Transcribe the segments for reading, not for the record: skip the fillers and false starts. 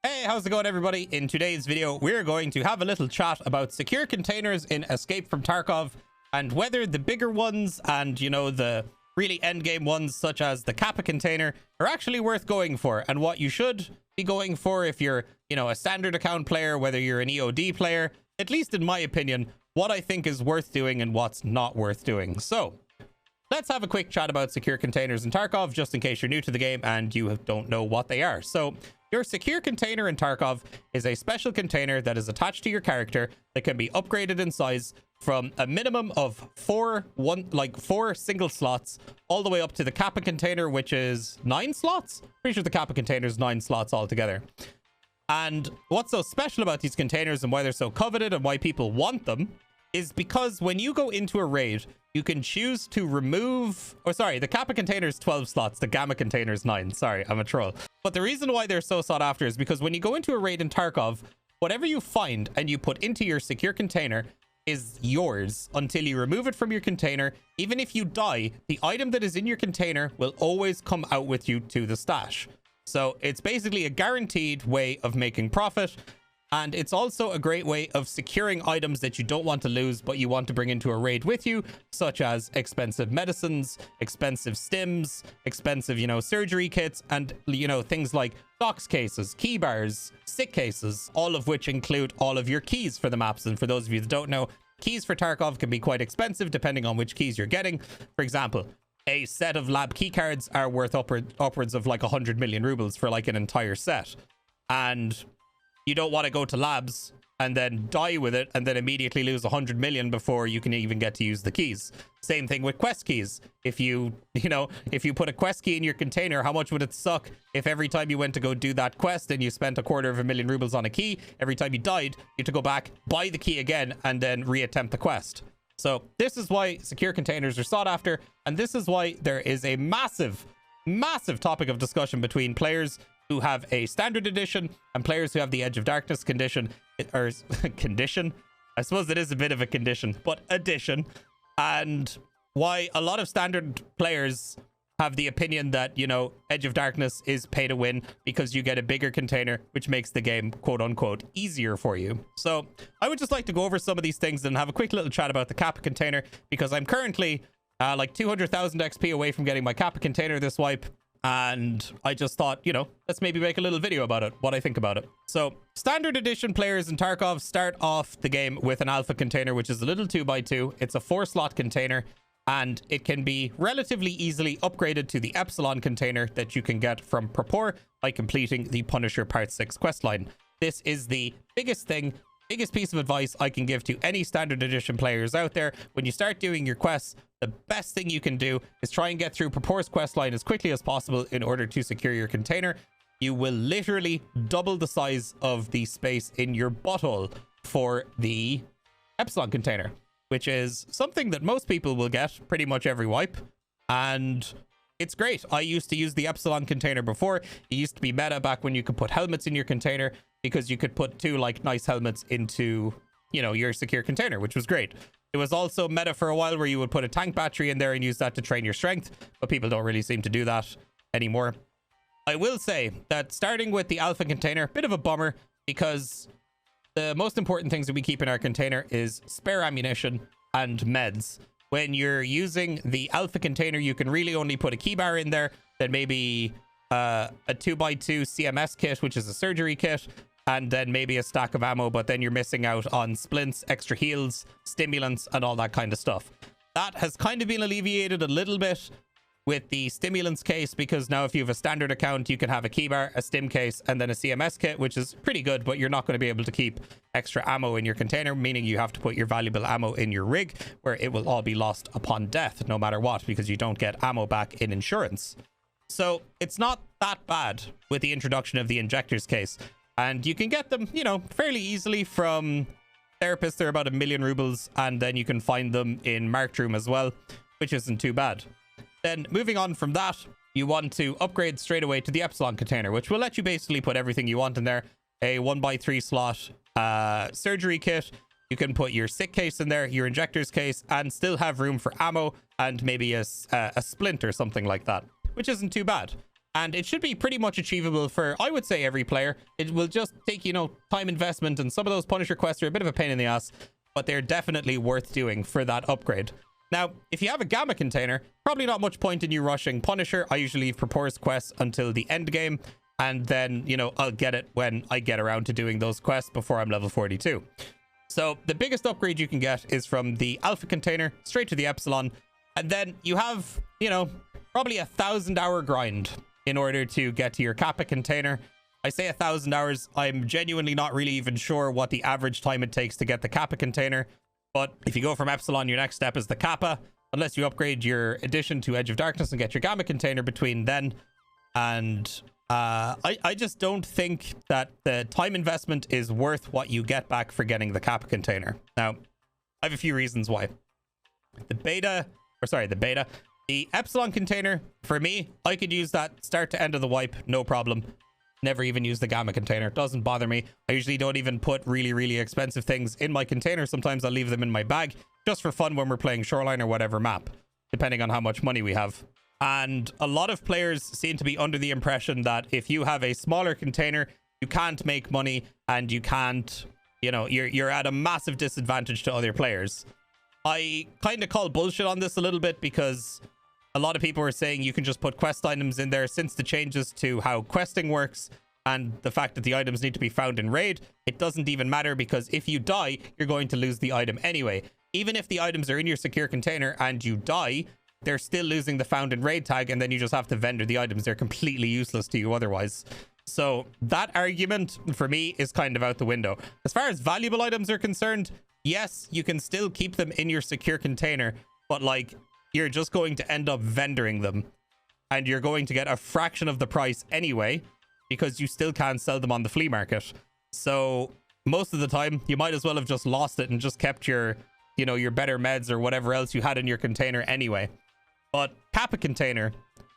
Hey, how's it going, everybody? In today's video, we're going to have a little chat about secure containers in Escape from Tarkov and whether the bigger ones and, the really endgame ones such as the KAPPA container are actually worth going for, and what you should be going for if you're, a standard account player, whether you're an EOD player. At least in my opinion, what I think is worth doing and what's not worth doing. So let's have a quick chat about secure containers in Tarkov, just in case you're new to the game and you don't know what they are. So your secure container in Tarkov is a special container that is attached to your character that can be upgraded in size from a minimum of four single slots all the way up to the KAPPA container, which is 9 slots. Pretty sure the KAPPA container is 9 slots altogether. And what's so special about these containers and why they're so coveted and why people want them is because when you go into a raid, you can choose to remove, the KAPPA container is 12 slots, the Gamma container is 9. Sorry, I'm a troll. But the reason why they're so sought after is because when you go into a raid in Tarkov, whatever you find and you put into your secure container is yours until you remove it from your container. Even if you die, the item that is in your container will always come out with you to the stash. So it's basically a guaranteed way of making profit. And it's also a great way of securing items that you don't want to lose, but you want to bring into a raid with you, such as expensive medicines, expensive stims, expensive, surgery kits, and, things like docs cases, key bars, sick cases, all of which include all of your keys for the maps. And for those of you that don't know, keys for Tarkov can be quite expensive depending on which keys you're getting. For example, a set of lab key cards are worth upwards of like 100 million rubles for like an entire set. And you don't want to go to labs and then die with it and then immediately lose 100 million before you can even get to use the keys. Same thing with quest keys. If you put a quest key in your container, how much would it suck if every time you went to go do that quest and you spent 250,000 rubles on a key, every time you died, you had to go back, buy the key again, and then reattempt the quest. So this is why secure containers are sought after, and this is why there is a massive topic of discussion between players who have a standard edition and players who have the Edge of Darkness condition, or condition. I suppose it is a bit of a condition, but edition. And why a lot of standard players have the opinion that, Edge of Darkness is pay to win because you get a bigger container, which makes the game, quote unquote, easier for you. So I would just like to go over some of these things and have a quick little chat about the KAPPA container, because I'm currently like 200,000 XP away from getting my KAPPA container this wipe. And I just thought, let's maybe make a little video about it, what I think about it. So standard edition players in Tarkov start off the game with an alpha container, which is a little 2x2. It's a 4-slot container, and it can be relatively easily upgraded to the Epsilon container that you can get from Purport by completing the Punisher Part 6 questline. This is the biggest piece of advice I can give to any standard edition players out there. When you start doing your quests, the best thing you can do is try and get through Purport's questline as quickly as possible in order to secure your container. You will literally double the size of the space in your butthole for the Epsilon container, which is something that most people will get pretty much every wipe. And it's great. I used to use the Epsilon container before. It used to be meta back when you could put helmets in your container, because you could put 2 nice helmets into, your secure container, which was great. It was also meta for a while where you would put a tank battery in there and use that to train your strength, but people don't really seem to do that anymore. I will say that starting with the alpha container, bit of a bummer, because the most important things that we keep in our container is spare ammunition and meds. When you're using the alpha container, you can really only put a key bar in there, then maybe a 2x2 CMS kit, which is a surgery kit, and then maybe a stack of ammo, but then you're missing out on splints, extra heals, stimulants, and all that kind of stuff. That has kind of been alleviated a little bit with the stimulants case, because now if you have a standard account, you can have a key bar, a stim case, and then a CMS kit, which is pretty good, but you're not going to be able to keep extra ammo in your container, meaning you have to put your valuable ammo in your rig, where it will all be lost upon death, no matter what, because you don't get ammo back in insurance. So it's not that bad with the introduction of the injectors case. And you can get them, fairly easily from therapists. They're about 1 million rubles. And then you can find them in Marked Room as well, which isn't too bad. Then moving on from that, you want to upgrade straight away to the Epsilon container, which will let you basically put everything you want in there. A 1x3 slot surgery kit. You can put your sick case in there, your injectors case, and still have room for ammo and maybe a splint or something like that, which isn't too bad. And it should be pretty much achievable for, I would say, every player. It will just take, you know, time investment, and some of those Punisher quests are a bit of a pain in the ass, but they're definitely worth doing for that upgrade. Now, if you have a Gamma container, probably not much point in you rushing Punisher. I usually leave proposed quests until the end game, and then, you know, I'll get it when I get around to doing those quests before I'm level 42. So the biggest upgrade you can get is from the Alpha container straight to the Epsilon, and then you have, you know, probably 1,000-hour grind in order to get to your Kappa container. I say 1,000 hours. I'm genuinely not really even sure what the average time it takes to get the Kappa container. But if you go from Epsilon, your next step is the Kappa, unless you upgrade your edition to Edge of Darkness and get your Gamma container between then. And I just don't think that the time investment is worth what you get back for getting the Kappa container. Now, I have a few reasons why. The Epsilon container, for me, I could use that start to end of the wipe, no problem. Never even use the Gamma container. Doesn't bother me. I usually don't even put really, really expensive things in my container. Sometimes I'll leave them in my bag just for fun when we're playing Shoreline or whatever map, depending on how much money we have. And a lot of players seem to be under the impression that if you have a smaller container, you can't make money and you can't, you know, you're at a massive disadvantage to other players. I kind of call bullshit on this a little bit, because a lot of people are saying you can just put quest items in there. Since the changes to how questing works and the fact that the items need to be found in raid, it doesn't even matter, because if you die, you're going to lose the item anyway. Even if the items are in your secure container and you die, they're still losing the found in raid tag, and then you just have to vendor the items. They're completely useless to you otherwise. So that argument for me is kind of out the window. As far as valuable items are concerned, yes, you can still keep them in your secure container, but like, you're just going to end up vendoring them, and you're going to get a fraction of the price anyway, because you still can't sell them on the flea market. So most of the time, you might as well have just lost it and just kept your, you know, your better meds or whatever else you had in your container anyway. But Kappa container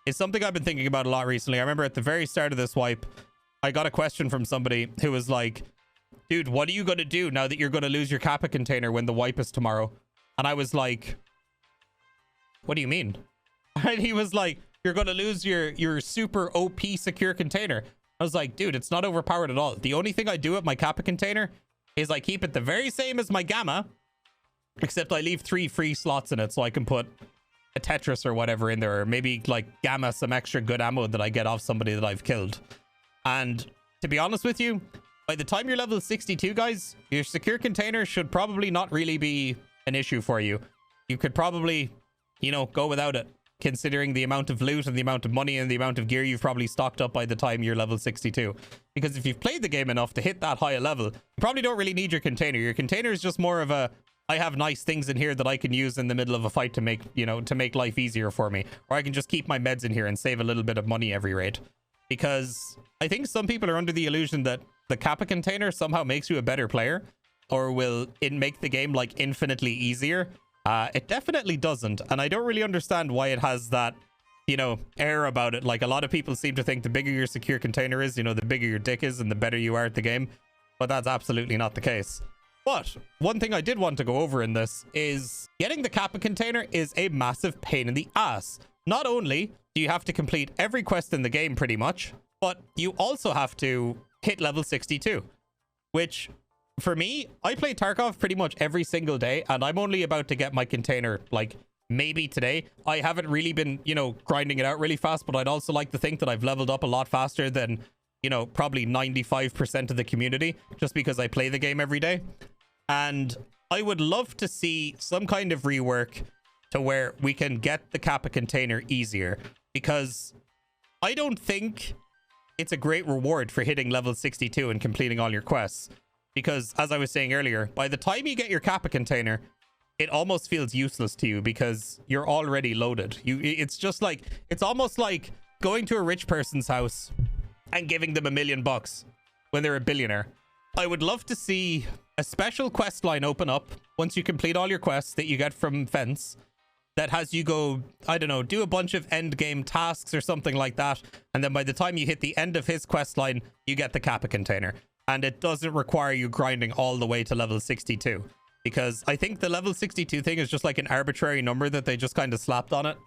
is something I've been thinking about a lot recently. I remember at the very start of this wipe, I got a question from somebody who was like, dude, what are you going to do now that you're going to lose your Kappa container when the wipe is tomorrow? And I was like, what do you mean? And he was like, you're going to lose your super OP secure container. I was like, dude, it's not overpowered at all. The only thing I do with my Kappa container is I keep it the very same as my Gamma, except I leave 3 free slots in it so I can put a Tetris or whatever in there, or maybe like Gamma some extra good ammo that I get off somebody that I've killed. And to be honest with you, by the time you're level 62, guys, your secure container should probably not really be an issue for you. You could probably, you know, go without it, considering the amount of loot and the amount of money and the amount of gear you've probably stocked up by the time you're level 62. Because if you've played the game enough to hit that high a level, you probably don't really need your container. Your container is just more of a, I have nice things in here that I can use in the middle of a fight to make, you know, to make life easier for me. Or I can just keep my meds in here and save a little bit of money every raid. Because I think some people are under the illusion that the Kappa container somehow makes you a better player, or will it make the game like infinitely easier. It definitely doesn't, and I don't really understand why it has that, you know, air about it. Like, a lot of people seem to think the bigger your secure container is, you know, the bigger your dick is and the better you are at the game, but that's absolutely not the case. But one thing I did want to go over in this is getting the Kappa container is a massive pain in the ass. Not only do you have to complete every quest in the game pretty much, but you also have to hit level 62, which, for me, I play Tarkov pretty much every single day, and I'm only about to get my container, like, maybe today. I haven't really been, you know, grinding it out really fast, but I'd also like to think that I've leveled up a lot faster than, you know, probably 95% of the community, just because I play the game every day. And I would love to see some kind of rework to where we can get the Kappa container easier, because I don't think it's a great reward for hitting level 62 and completing all your quests. Because, as I was saying earlier, by the time you get your Kappa container, it almost feels useless to you because you're already loaded. It's just like, it's almost like going to a rich person's house and giving them $1 million when they're a billionaire. I would love to see a special quest line open up once you complete all your quests that you get from Fence, that has you go, I don't know, do a bunch of end game tasks or something like that. And then by the time you hit the end of his quest line, you get the Kappa container. And it doesn't require you grinding all the way to level 62. Because I think the level 62 thing is just like an arbitrary number that they just kind of slapped on it.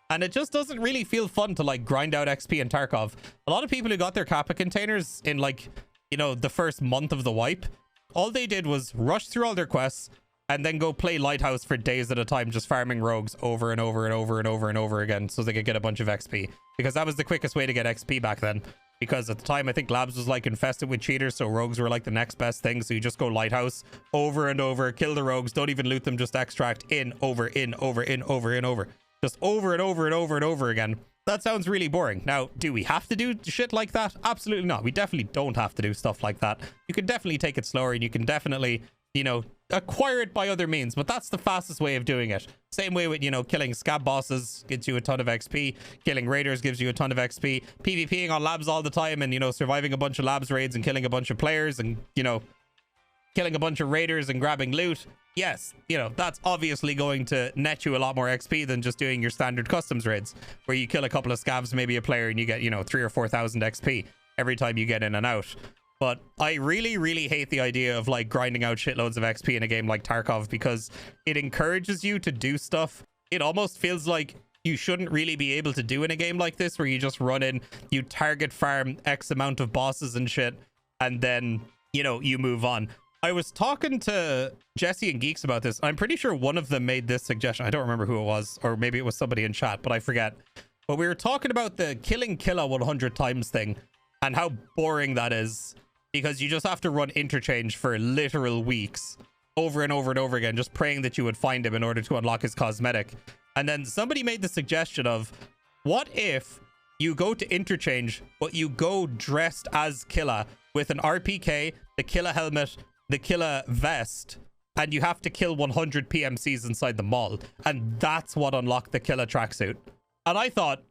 And it just doesn't really feel fun to like grind out XP in Tarkov. A lot of people who got their Kappa containers in like, you know, the first month of the wipe, all they did was rush through all their quests and then go play Lighthouse for days at a time, just farming rogues over and over and over and over and over again so they could get a bunch of XP. Because that was the quickest way to get XP back then. Because at the time, I think Labs was like infested with cheaters, so rogues were like the next best thing. So you just go Lighthouse over and over, kill the rogues, don't even loot them, just extract in, over, in, over, in, over, in, over. Just over and over and over and over again. That sounds really boring. Now, do we have to do shit like that? Absolutely not. We definitely don't have to do stuff like that. You can definitely take it slower and you can definitely, you know, acquire it by other means, but that's the fastest way of doing it. Same way with, you know, killing scab bosses gets you a ton of XP, killing raiders gives you a ton of XP, PvPing on labs all the time and, you know, surviving a bunch of labs raids and killing a bunch of players and, you know, killing a bunch of raiders and grabbing loot. Yes, you know, that's obviously going to net you a lot more XP than just doing your standard customs raids, where you kill a couple of scavs, maybe a player, and you get, you know, 3,000 or 4,000 XP every time you get in and out. But I really, really hate the idea of like grinding out shitloads of XP in a game like Tarkov, because it encourages you to do stuff. It almost feels like you shouldn't really be able to do in a game like this, where you just run in, you target farm X amount of bosses and shit, and then, you know, you move on. I was talking to Jesse and Geeks about this. I'm pretty sure one of them made this suggestion. I don't remember who it was, or maybe it was somebody in chat, but I forget. But we were talking about the killing Killa 100 times thing and how boring that is, because you just have to run interchange for literal weeks over and over and over again, just praying that you would find him in order to unlock his cosmetic. And then somebody made the suggestion of, what if you go to interchange, but you go dressed as Killa with an RPK, the Killa helmet, the Killa vest, and you have to kill 100 PMCs inside the mall, and that's what unlocked the Killa tracksuit. And I thought,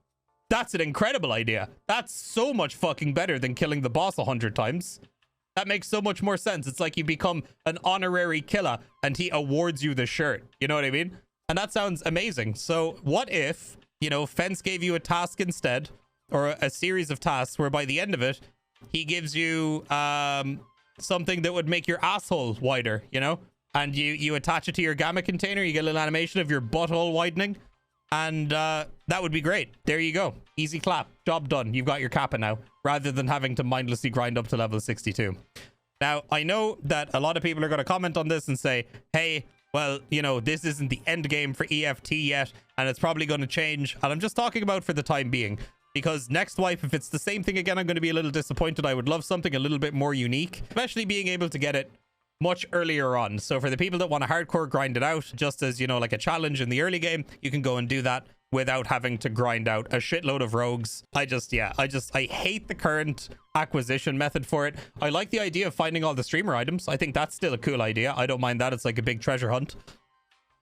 that's an incredible idea. That's so much fucking better than killing the boss 100 times. That makes so much more sense. It's like you become an honorary Killa and he awards you the shirt. You know what I mean? And that sounds amazing. So what if, you know, Fence gave you a task instead, or a series of tasks, where by the end of it, he gives you something that would make your asshole wider, you know, and you attach it to your gamma container, you get a little animation of your butthole widening, and that would be great. There you go, easy clap, job done. You've got your Kappa now, rather than having to mindlessly grind up to level 62. Now, I know that a lot of people are going to comment on this and say, hey, well, you know, this isn't the end game for EFT yet, and it's probably going to change. And I'm just talking about for the time being, because next wipe, if it's the same thing again, I'm going to be a little disappointed. I would love something a little bit more unique, especially being able to get it much earlier on. So for the people that want to hardcore grind it out, just as, you know, like a challenge in the early game, you can go and do that without having to grind out a shitload of rogues. I hate the current acquisition method for it. I like the idea of finding all the streamer items. I think that's still a cool idea. I don't mind that. It's like a big treasure hunt.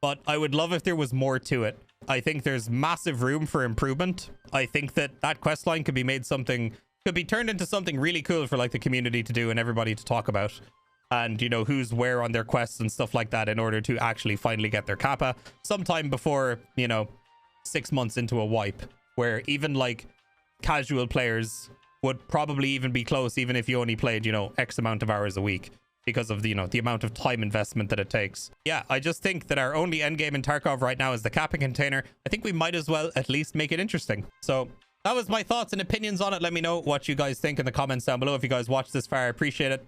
But I would love if there was more to it. I think there's massive room for improvement. I think that quest line could be made something, could be turned into something really cool for like the community to do and everybody to talk about. And, you know, who's where on their quests and stuff like that in order to actually finally get their Kappa sometime before, you know, 6 months into a wipe, where even like casual players would probably even be close, even if you only played, you know, X amount of hours a week, because of the, you know, the amount of time investment that it takes. Yeah, I just think that our only end game in Tarkov right now is the Kappa container. I think we might as well at least make it interesting. So that was my thoughts and opinions on it. Let me know what you guys think in the comments down below. If you guys watched this far, I appreciate it.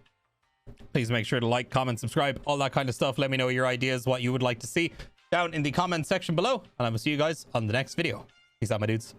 Please make sure to like, comment, subscribe, all that kind of stuff. Let me know your ideas, what you would like to see down in the comment section below, and I will see you guys on the next video. Peace out, my dudes.